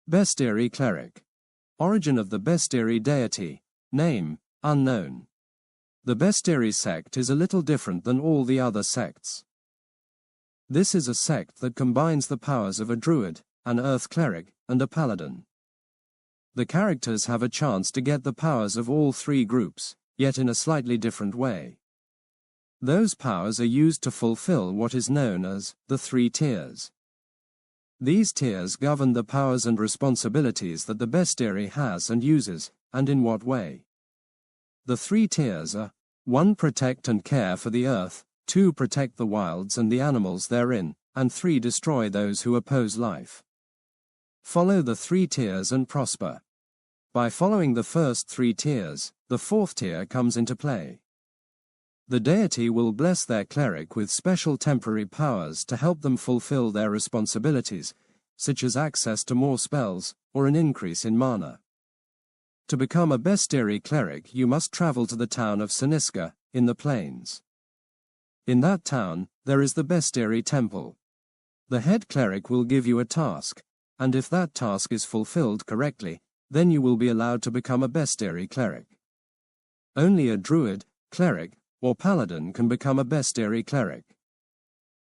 Bestiary Cleric. Origin of the Bestiary deity. Name, unknown. The Bestiary sect is a little different than all the other sects. This is a sect that combines the powers of a druid, an earth cleric, and a paladin. The characters have a chance to get the powers of all three groups, yet in a slightly different way. Those powers are used to fulfill what is known as the 3 tiers. These tiers govern the powers and responsibilities that the Bestiary has and uses, and in what way. The 3 tiers are 1. Protect and care for the earth, 2. Protect the wilds and the animals therein, and 3. Destroy those who oppose life. Follow the 3 tiers and prosper. By following the first 3 tiers, the 4th tier comes into play. The deity will bless their cleric with special temporary powers to help them fulfill their responsibilities, such as access to more spells, or an increase in mana. To become a Bestiary cleric, you must travel to the town of Siniska, in the plains. In that town, there is the Bestiary temple. The head cleric will give you a task, and if that task is fulfilled correctly, then you will be allowed to become a Bestiary cleric. Only a druid, cleric, or paladin can become a Bestiary cleric.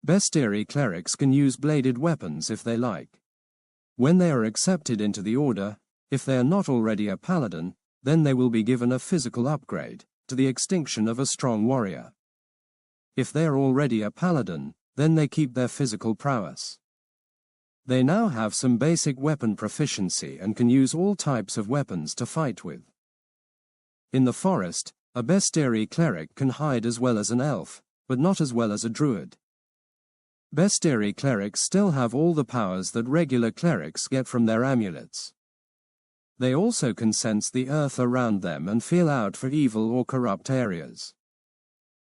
Bestiary clerics can use bladed weapons if they like. When they are accepted into the order, if they are not already a paladin, then they will be given a physical upgrade, to the extinction of a strong warrior. If they are already a paladin, then they keep their physical prowess. They now have some basic weapon proficiency and can use all types of weapons to fight with. In the forest, a Bestiary cleric can hide as well as an elf, but not as well as a druid. Bestiary clerics still have all the powers that regular clerics get from their amulets. They also can sense the earth around them and feel out for evil or corrupt areas.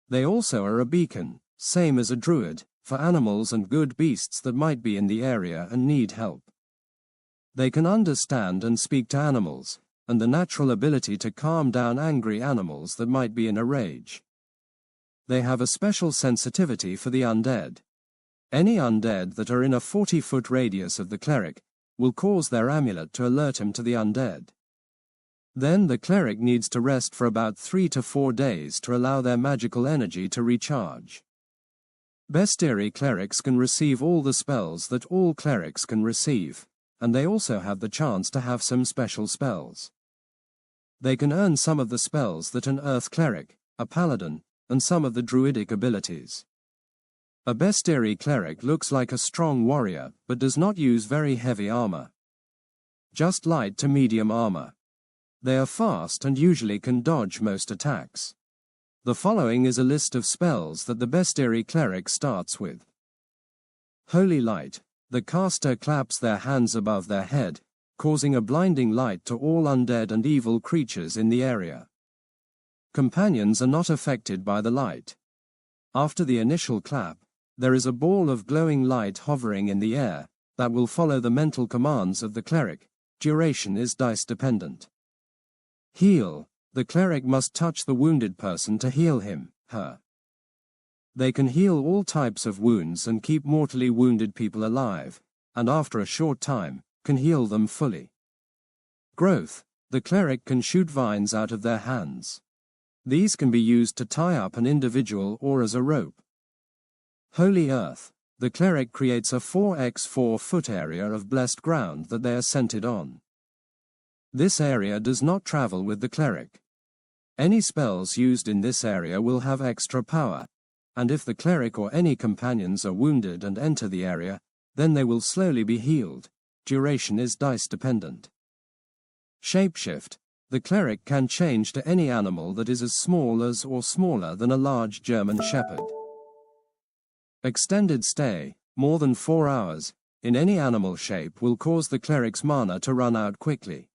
They also are a beacon, same as a druid, for animals and good beasts that might be in the area and need help. They can understand and speak to animals, and the natural ability to calm down angry animals that might be in a rage. They have a special sensitivity for the undead. Any undead that are in a 40-foot radius of the cleric will cause their amulet to alert him to the undead. Then the cleric needs to rest for about 3 to 4 days to allow their magical energy to recharge. Bestiary clerics can receive all the spells that all clerics can receive, and they also have the chance to have some special spells. They can earn some of the spells that an earth cleric, a paladin, and some of the druidic abilities. A Bestiary cleric looks like a strong warrior but does not use very heavy armor. Just light to medium armor. They are fast and usually can dodge most attacks. The following is a list of spells that the Bestiary cleric starts with. Holy Light. The caster claps their hands above their head, causing a blinding light to all undead and evil creatures in the area. Companions are not affected by the light. After the initial clap, there is a ball of glowing light hovering in the air that will follow the mental commands of the cleric. Duration is dice dependent. Heal. The cleric must touch the wounded person to heal him, her. They can heal all types of wounds and keep mortally wounded people alive, and after a short time, can heal them fully. Growth. The cleric can shoot vines out of their hands. These can be used to tie up an individual or as a rope. Holy Earth. The cleric creates a 4x4 foot area of blessed ground that they are centered on. This area does not travel with the cleric. Any spells used in this area will have extra power, and if the cleric or any companions are wounded and enter the area, then they will slowly be healed. Duration is dice dependent. Shapeshift. The cleric can change to any animal that is as small as or smaller than a large German shepherd. Extended stay, more than 4 hours, in any animal shape will cause the cleric's mana to run out quickly.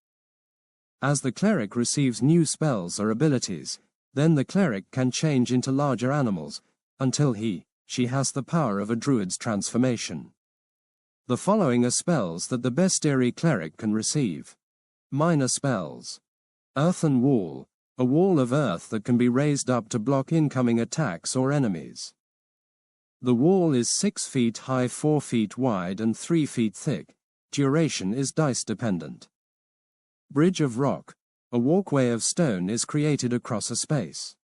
As the cleric receives new spells or abilities, then the cleric can change into larger animals, until she has the power of a druid's transformation. The following are spells that the Bestiary cleric can receive. Minor spells. Earthen Wall, a wall of earth that can be raised up to block incoming attacks or enemies. The wall is 6 feet high, 4 feet wide and 3 feet thick, duration is dice dependent. Bridge of rock. A walkway of stone is created across a space.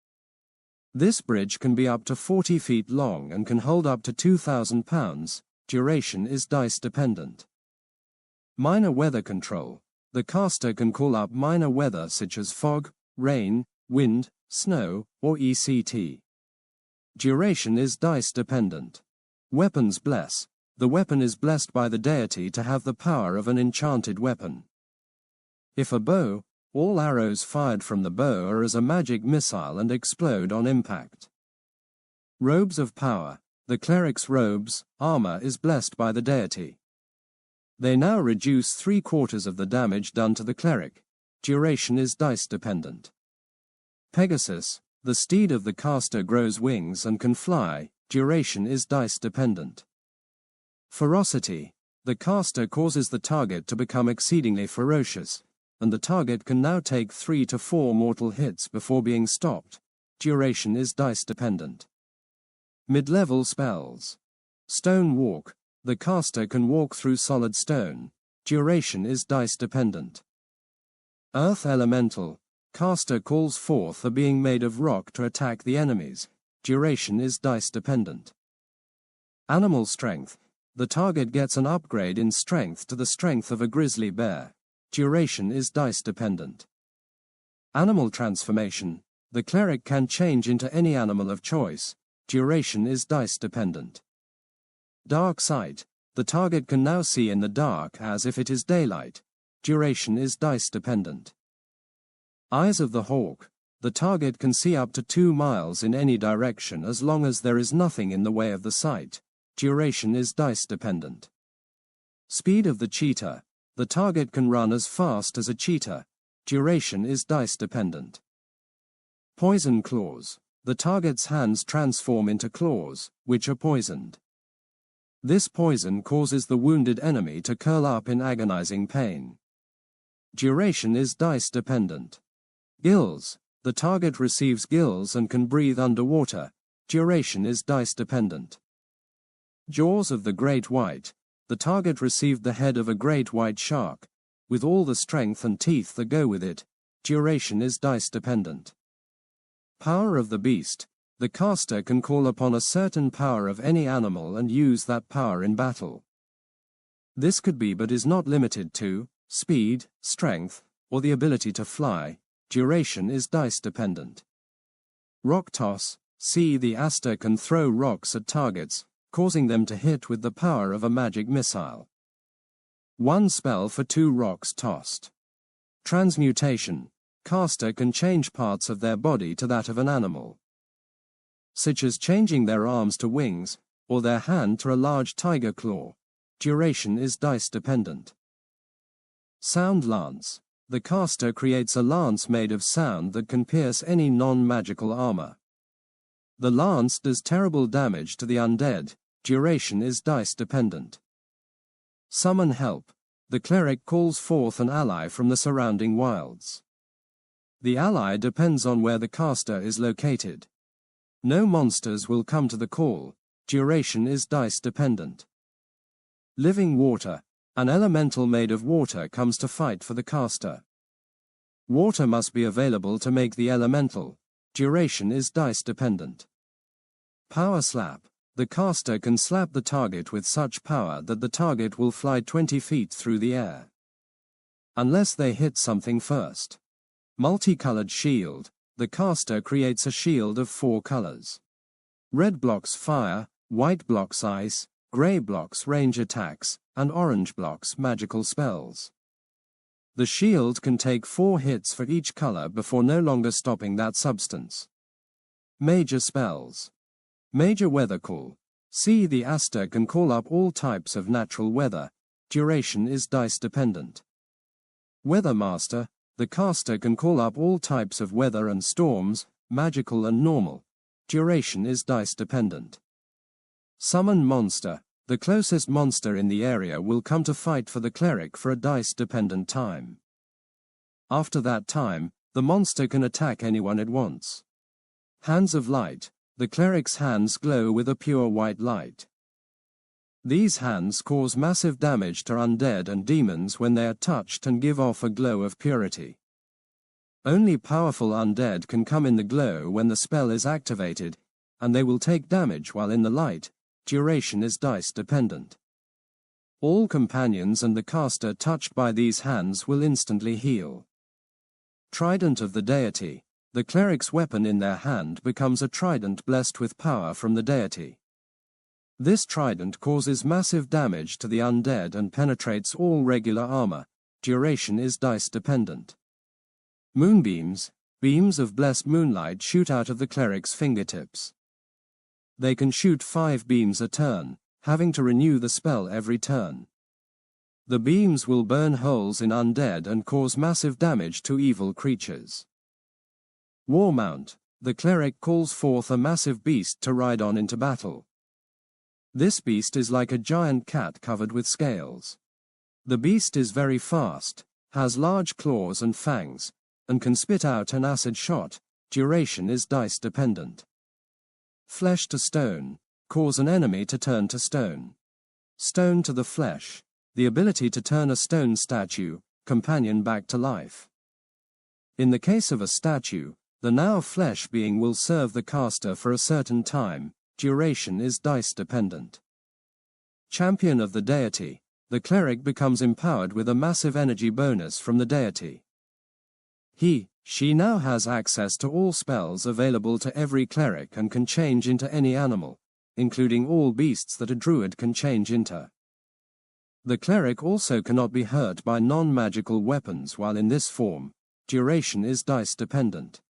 This bridge can be up to 40 feet long and can hold up to 2,000 pounds, duration is dice dependent. Minor weather control. The caster can call up minor weather such as fog, rain, wind, snow, or ECT. Duration is dice dependent. Weapons bless. The weapon is blessed by the deity to have the power of an enchanted weapon. If a bow, all arrows fired from the bow are as a magic missile and explode on impact. Robes of power. The cleric's robes, armor is blessed by the deity. They now reduce 3/4 of the damage done to the cleric. Duration is dice dependent. Pegasus. The steed of the caster grows wings and can fly, duration is dice dependent. Ferocity. The caster causes the target to become exceedingly ferocious, and the target can now take 3 to 4 mortal hits before being stopped. Duration is dice dependent. Mid-level spells. Stone walk. The caster can walk through solid stone. Duration is dice dependent. Earth elemental. Caster calls forth a being made of rock to attack the enemies. Duration is dice dependent. Animal strength. The target gets an upgrade in strength to the strength of a grizzly bear. Duration is dice dependent. Animal transformation. The cleric can change into any animal of choice. Duration is dice dependent. Dark sight. The target can now see in the dark as if it is daylight. Duration is dice dependent. Eyes of the hawk. The target can see up to 2 miles in any direction as long as there is nothing in the way of the sight. Duration is dice dependent. Speed of the cheetah. The target can run as fast as a cheetah. Duration is dice dependent. Poison claws. The target's hands transform into claws, which are poisoned. This poison causes the wounded enemy to curl up in agonizing pain. Duration is dice dependent. Gills. The target receives gills and can breathe underwater. Duration is dice dependent. Jaws of the great white. The target received the head of a great white shark, with all the strength and teeth that go with it. Duration is dice dependent. Power of the beast. The caster can call upon a certain power of any animal and use that power in battle. This could be but is not limited to speed, strength, or the ability to fly. Duration is dice dependent. Rock toss. The caster can throw rocks at targets, causing them to hit with the power of a magic missile. 1 spell for 2 rocks tossed. Transmutation. Caster can change parts of their body to that of an animal, such as changing their arms to wings, or their hand to a large tiger claw. Duration is dice dependent. Sound lance. The caster creates a lance made of sound that can pierce any non-magical armor. The lance does terrible damage to the undead. Duration is dice dependent. Summon help. The cleric calls forth an ally from the surrounding wilds. The ally depends on where the caster is located. No monsters will come to the call. Duration is dice dependent. Living water. An elemental made of water comes to fight for the caster. Water must be available to make the elemental. Duration is dice dependent. Power slap. The caster can slap the target with such power that the target will fly 20 feet through the air, unless they hit something first. Multicolored shield. The caster creates a shield of 4 colors. Red blocks fire, white blocks ice, gray blocks range attacks, and orange blocks magical spells. The shield can take 4 hits for each color before no longer stopping that substance. Major spells. Major weather call. The caster can call up all types of natural weather. Duration is dice dependent. Weather master. The caster can call up all types of weather and storms, magical and normal. Duration is dice dependent. Summon monster. The closest monster in the area will come to fight for the cleric for a dice-dependent time. After that time, the monster can attack anyone it wants. Hands of light. The cleric's hands glow with a pure white light. These hands cause massive damage to undead and demons when they are touched and give off a glow of purity. Only powerful undead can come in the glow when the spell is activated, and they will take damage while in the light. Duration is dice dependent. All companions and the caster touched by these hands will instantly heal. Trident of the deity. The cleric's weapon in their hand becomes a trident blessed with power from the deity. This trident causes massive damage to the undead and penetrates all regular armor. Duration is dice dependent. Moonbeams. Beams of blessed moonlight shoot out of the cleric's fingertips. They can shoot 5 beams a turn, having to renew the spell every turn. The beams will burn holes in undead and cause massive damage to evil creatures. War mount. The cleric calls forth a massive beast to ride on into battle. This beast is like a giant cat covered with scales. The beast is very fast, has large claws and fangs, and can spit out an acid shot. Duration is dice dependent. Flesh to stone. Cause an enemy to turn to stone. Stone to the flesh. The ability to turn a stone statue, companion back to life. In the case of a statue, the now flesh being will serve the caster for a certain time. Duration is dice dependent. Champion of the deity. The cleric becomes empowered with a massive energy bonus from the deity. She now has access to all spells available to every cleric and can change into any animal, including all beasts that a druid can change into. The cleric also cannot be hurt by non-magical weapons while in this form. Duration is dice dependent.